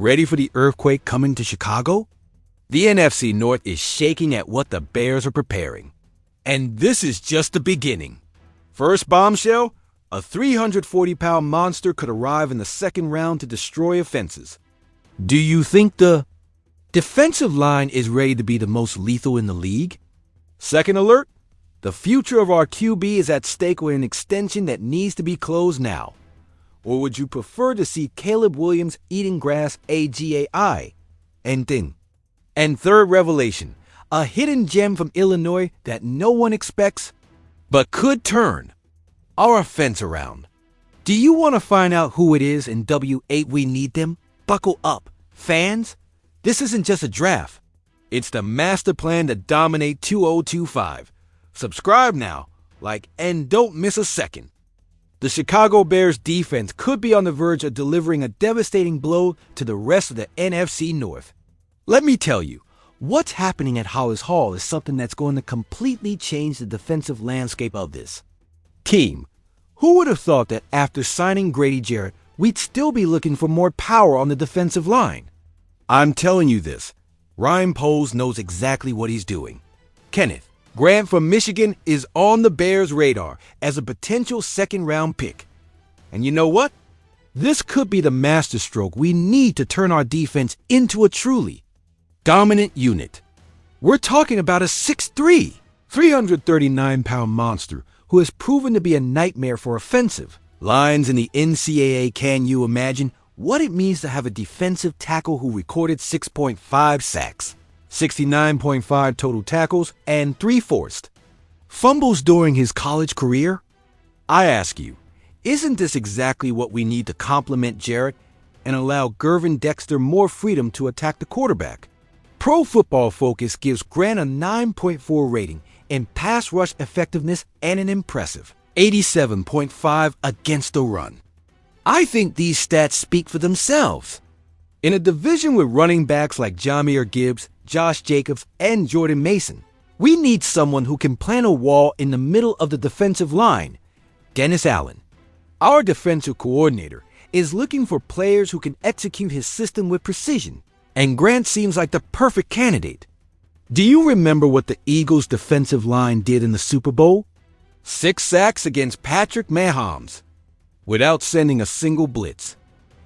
Ready for the earthquake coming to Chicago? The NFC North is shaking at what the Bears are preparing. And this is just the beginning. First bombshell, a 340-pound monster could arrive in the second round to destroy offenses. Do you think the defensive line is ready to be the most lethal in the league? Second alert, the future of our QB is at stake with an extension that needs to be closed now. Or would you prefer to see Caleb Williams eating grass AGAI? And third revelation, a hidden gem from Illinois that no one expects, but could turn our offense around. Do you want to find out who it is in W8 we need them? Buckle up, fans. This isn't just a draft. It's the master plan to dominate 2025. Subscribe now, and don't miss a second. The Chicago Bears defense could be on the verge of delivering a devastating blow to the rest of the NFC North. Let me tell you, what's happening at Hollis Hall is something that's going to completely change the defensive landscape of this team. Who would have thought that after signing Grady Jarrett, we'd still be looking for more power on the defensive line? I'm telling you this, Ryan Poles knows exactly what he's doing. Kenneth Grant from Michigan is on the Bears' radar as a potential second-round pick. And you know what? This could be the masterstroke we need to turn our defense into a truly dominant unit. We're talking about a 6'3", 339-pound monster who has proven to be a nightmare for offensive lines in the NCAA. Can you imagine what it means to have a defensive tackle who recorded 6.5 sacks? 69.5 total tackles, and 3 forced fumbles during his college career? I ask you, isn't this exactly what we need to complement Jarrett and allow Gervin Dexter more freedom to attack the quarterback? Pro Football Focus gives Grant a 9.4 rating in pass rush effectiveness and an impressive 87.5 against the run. I think these stats speak for themselves. In a division with running backs like Jahmyr Gibbs, Josh Jacobs, and Jordan Mason, we need someone who can plant a wall in the middle of the defensive line. Dennis Allen, our defensive coordinator, is looking for players who can execute his system with precision, and Grant seems like the perfect candidate. Do you remember what the Eagles' defensive line did in the Super Bowl? 6 sacks against Patrick Mahomes without sending a single blitz.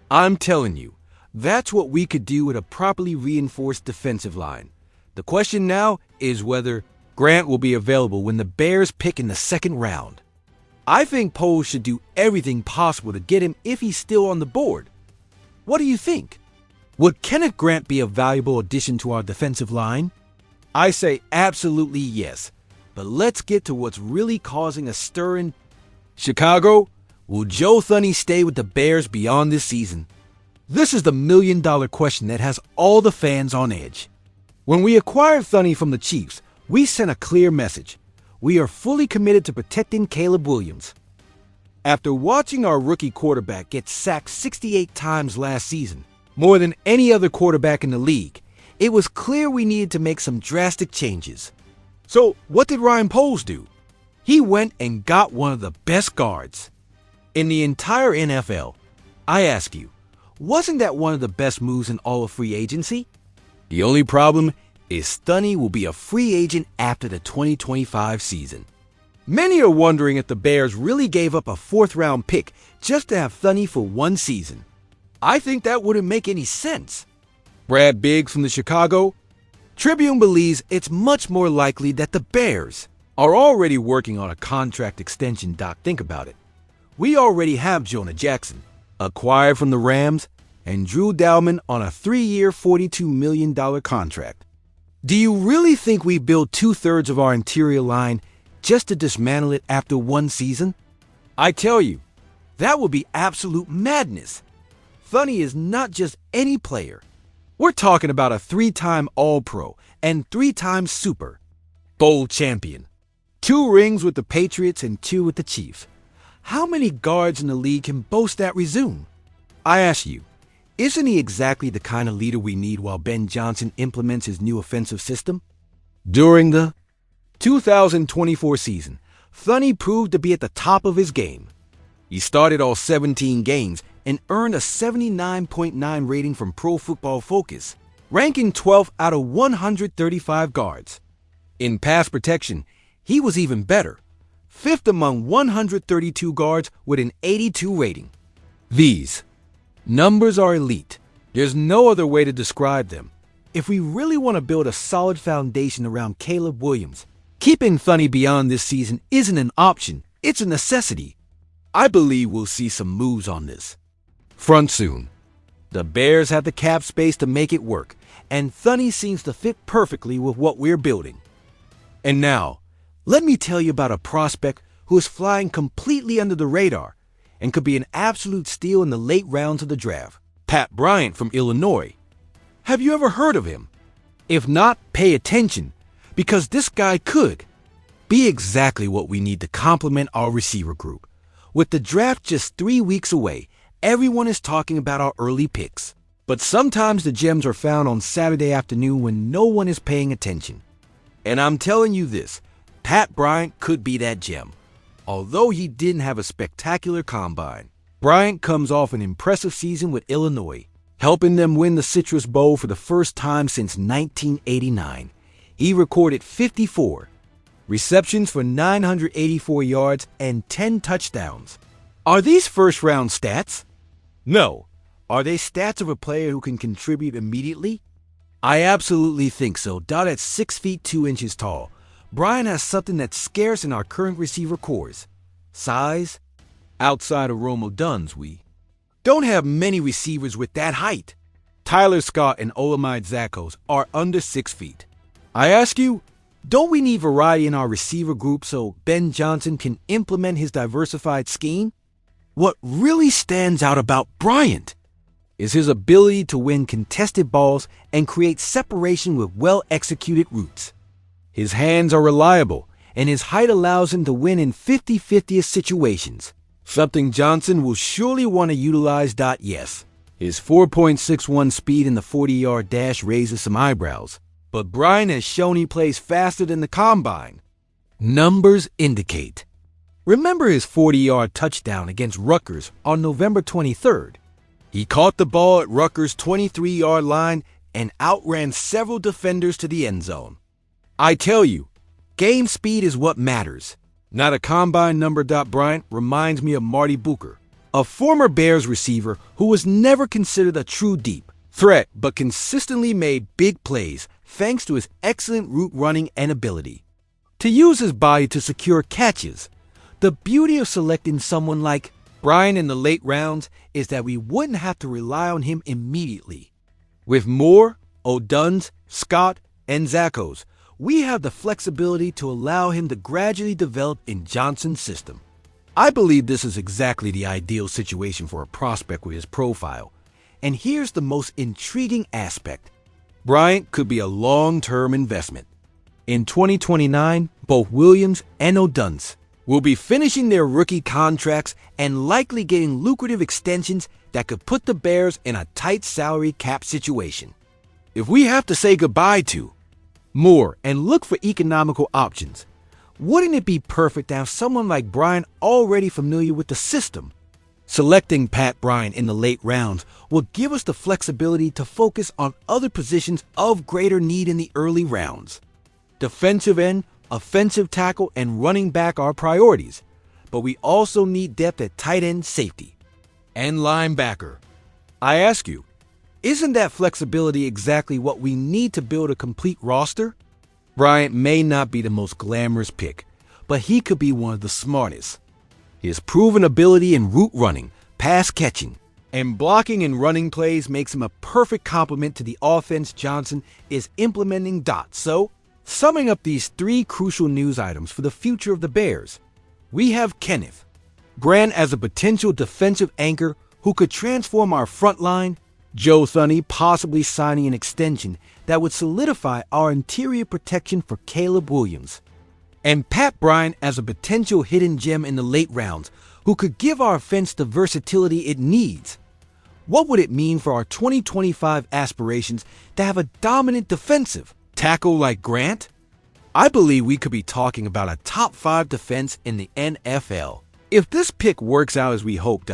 I'm telling you, that's what we could do with a properly reinforced defensive line. The question now is whether Grant will be available when the Bears pick in the second round. I think Poles should do everything possible to get him if he's still on the board. What do you think? Would Kenneth Grant be a valuable addition to our defensive line? I say absolutely yes. But let's get to what's really causing a stir in Chicago. Will Joe Thuney stay with the Bears beyond this season? This is the million-dollar question that has all the fans on edge. When we acquired Thuney from the Chiefs, we sent a clear message. We are fully committed to protecting Caleb Williams. After watching our rookie quarterback get sacked 68 times last season, more than any other quarterback in the league, it was clear we needed to make some drastic changes. So what did Ryan Poles do? He went and got one of the best guards in the entire NFL. I ask you, wasn't that one of the best moves in all of free agency? The only problem is Thuney will be a free agent after the 2025 season. Many are wondering if the Bears really gave up a 4th-round pick just to have Thuney for one season. I think that wouldn't make any sense. Brad Biggs from the Chicago Tribune believes it's much more likely that the Bears are already working on a contract extension. Think about it. We already have Jonah Jackson, acquired from the Rams, and Drew Dalman on a 3-year, $42 million contract. Do you really think we build 2/3 of our interior line just to dismantle it after one season? I tell you, that would be absolute madness. Thuney is not just any player. We're talking about a 3-time All-Pro and 3-time Super Bowl champion. 2 rings with the Patriots and 2 with the Chiefs. How many guards in the league can boast that resume? I ask you, isn't he exactly the kind of leader we need while Ben Johnson implements his new offensive system? During the 2024 season, Thuney proved to be at the top of his game. He started all 17 games and earned a 79.9 rating from Pro Football Focus, ranking 12th out of 135 guards. In pass protection, he was even better, 5th among 132 guards with an 82 rating. These numbers are elite. There's no other way to describe them. If we really want to build a solid foundation around Caleb Williams, keeping Thunny beyond this season isn't an option, it's a necessity. I believe we'll see some moves on this front soon. The Bears have the cap space to make it work, and Thunny seems to fit perfectly with what we're building. And now, let me tell you about a prospect who is flying completely under the radar and could be an absolute steal in the late rounds of the draft. Pat Bryant from Illinois. Have you ever heard of him? If not, pay attention, because this guy could be exactly what we need to complement our receiver group. With the draft just 3 weeks away, everyone is talking about our early picks. But sometimes the gems are found on Saturday afternoon when no one is paying attention. And I'm telling you this, Pat Bryant could be that gem. Although he didn't have a spectacular combine, Bryant comes off an impressive season with Illinois, helping them win the Citrus Bowl for the first time since 1989. He recorded 54 receptions for 984 yards and 10 touchdowns. Are these first-round stats? No. Are they stats of a player who can contribute immediately? I absolutely think so. At 6 feet 2 inches tall, Bryant has something that's scarce in our current receiver cores. Size. Outside of Rome Oduns, we don't have many receivers with that height. Tyler Scott and Olamide Zacchaeus are under 6 feet. I ask you, don't we need variety in our receiver group so Ben Johnson can implement his diversified scheme? What really stands out about Bryant is his ability to win contested balls and create separation with well-executed routes. His hands are reliable, and his height allows him to win in 50-50 situations, something Johnson will surely want to utilize. Yes, his 4.61 speed in the 40-yard dash raises some eyebrows, but Bryant has shown he plays faster than the combine. Numbers indicate. Remember his 40-yard touchdown against Rutgers on November 23rd. He caught the ball at Rutgers' 23-yard line and outran several defenders to the end zone. I tell you, game speed is what matters, not a combine number. Bryant reminds me of Marty Booker, a former Bears receiver who was never considered a true deep threat but consistently made big plays thanks to his excellent route running and ability to use his body to secure catches. The beauty of selecting someone like Bryant in the late rounds is that we wouldn't have to rely on him immediately. With Moore, Oduns, Scott, and Zacchaeus, we have the flexibility to allow him to gradually develop in Johnson's system. I believe this is exactly the ideal situation for a prospect with his profile. And here's the most intriguing aspect. Bryant could be a long-term investment. In 2029, both Williams and Oduns will be finishing their rookie contracts and likely getting lucrative extensions that could put the Bears in a tight salary cap situation. If we have to say goodbye to Moore and look for economical options, wouldn't it be perfect to have someone like Bryant already familiar with the system? Selecting Pat Bryant in the late rounds will give us the flexibility to focus on other positions of greater need in the early rounds. Defensive end, offensive tackle, and running back are priorities, but we also need depth at tight end, safety, and linebacker. I ask you, isn't that flexibility exactly what we need to build a complete roster? Bryant may not be the most glamorous pick, but he could be one of the smartest. His proven ability in route running, pass catching, and blocking and running plays makes him a perfect complement to the offense Johnson is implementing. So, summing up these 3 crucial news items for the future of the Bears, we have Kenneth Grant as a potential defensive anchor who could transform our front line, Joe Thunny possibly signing an extension that would solidify our interior protection for Caleb Williams, and Pat Bryant as a potential hidden gem in the late rounds who could give our offense the versatility it needs. What would it mean for our 2025 aspirations to have a dominant defensive tackle like Grant? I believe we could be talking about a top 5 defense in the NFL. If this pick works out as we hope,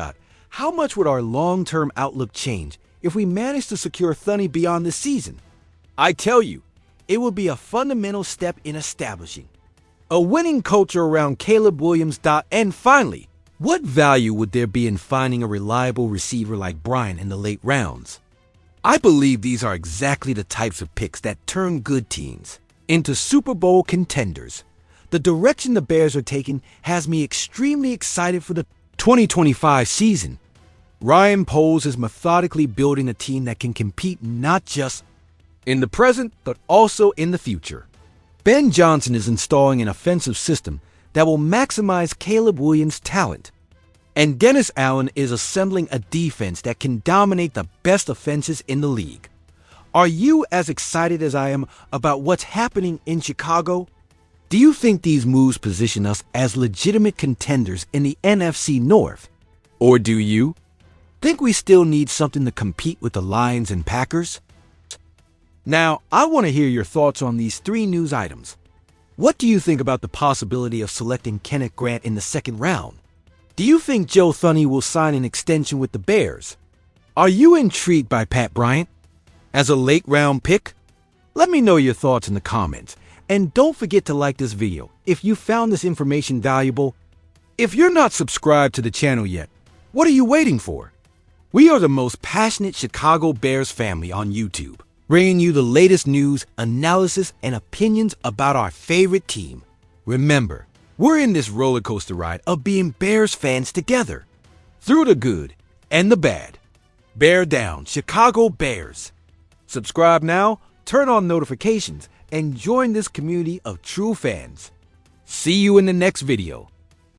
how much would our long-term outlook change if we managed to secure Thunny beyond this season? I tell you, it would be a fundamental step in establishing a winning culture around Caleb Williams. And finally, what value would there be in finding a reliable receiver like Brian in the late rounds? I believe these are exactly the types of picks that turn good teams into Super Bowl contenders. The direction the Bears are taking has me extremely excited for the 2025 season. Ryan Poles is methodically building a team that can compete not just in the present, but also in the future. Ben Johnson is installing an offensive system that will maximize Caleb Williams' talent. And Dennis Allen is assembling a defense that can dominate the best offenses in the league. Are you as excited as I am about what's happening in Chicago? Do you think these moves position us as legitimate contenders in the NFC North? Or do you think we still need something to compete with the Lions and Packers? Now, I want to hear your thoughts on these 3 news items. What do you think about the possibility of selecting Kenneth Grant in the second round? Do you think Joe Thuney will sign an extension with the Bears? Are you intrigued by Pat Bryant as a late-round pick? Let me know your thoughts in the comments. And don't forget to like this video if you found this information valuable. If you're not subscribed to the channel yet, what are you waiting for? We are the most passionate Chicago Bears family on YouTube, bringing you the latest news, analysis, and opinions about our favorite team. Remember, we're in this roller coaster ride of being Bears fans together, through the good and the bad. Bear down, Chicago Bears. Subscribe now, turn on notifications, and join this community of true fans. See you in the next video.